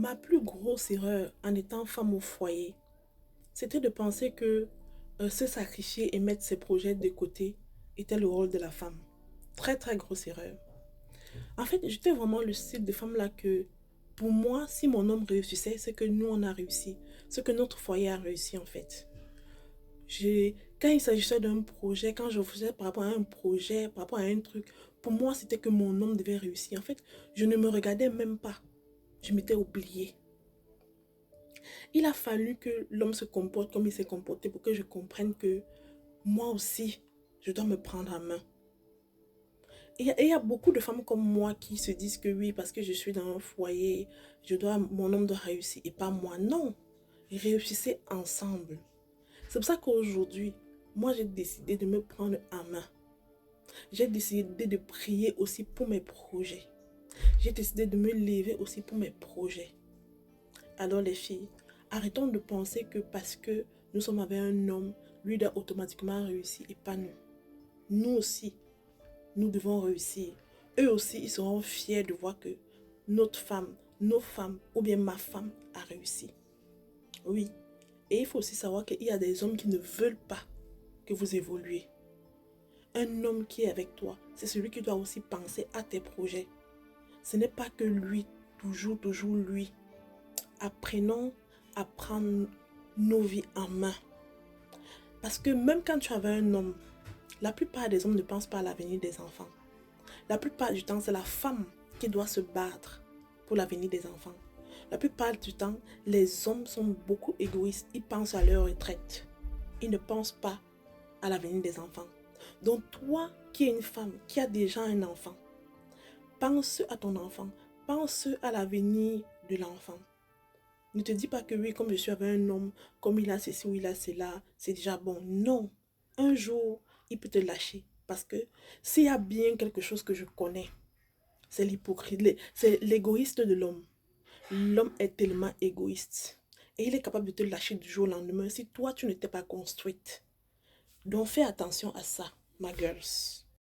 Ma plus grosse erreur en étant femme au foyer, c'était de penser que se sacrifier et mettre ses projets de côté était le rôle de la femme. Très très grosse erreur. En fait, j'étais vraiment le style de femme là que pour moi, si mon homme réussissait, c'est que nous on a réussi. C'est que notre foyer a réussi en fait. Quand il s'agissait d'un projet, quand je faisais par rapport à un projet, par rapport à un truc, pour moi c'était que mon homme devait réussir. En fait, je ne me regardais même pas. Je m'étais oubliée. Il a fallu que l'homme se comporte comme il s'est comporté pour que je comprenne que moi aussi, je dois me prendre en main. Et il y a beaucoup de femmes comme moi qui se disent que oui, parce que je suis dans un foyer, mon homme doit réussir et pas moi. Non, réussissez ensemble. C'est pour ça qu'aujourd'hui, moi j'ai décidé de me prendre en main. J'ai décidé de prier aussi pour mes projets. J'ai décidé de me lever aussi pour mes projets. Alors les filles, arrêtons de penser que parce que nous sommes avec un homme, lui doit automatiquement réussir et pas nous. Nous aussi, nous devons réussir. Eux aussi, ils seront fiers de voir que notre femme, nos femmes ou bien ma femme a réussi. Oui. Et il faut aussi savoir qu'il y a des hommes qui ne veulent pas que vous évoluez. Un homme qui est avec toi, c'est celui qui doit aussi penser à tes projets. Ce n'est pas que lui, toujours lui. Apprenons à prendre nos vies en main. Parce que même quand tu avais un homme, la plupart des hommes ne pensent pas à l'avenir des enfants. La plupart du temps, c'est la femme qui doit se battre pour l'avenir des enfants. La plupart du temps, les hommes sont beaucoup égoïstes. Ils pensent à leur retraite. Ils ne pensent pas à l'avenir des enfants. Donc toi qui es une femme, qui a déjà un enfant, pense à ton enfant. Pense à l'avenir de l'enfant. Ne te dis pas que oui, comme je suis avec un homme, comme il a ceci ou il a cela, c'est déjà bon. Non. Un jour, il peut te lâcher. Parce que s'il y a bien quelque chose que je connais, c'est l'hypocrisie, c'est l'égoïste de l'homme. L'homme est tellement égoïste. Et il est capable de te lâcher du jour au lendemain si toi, tu n'étais pas construite. Donc fais attention à ça, ma girls.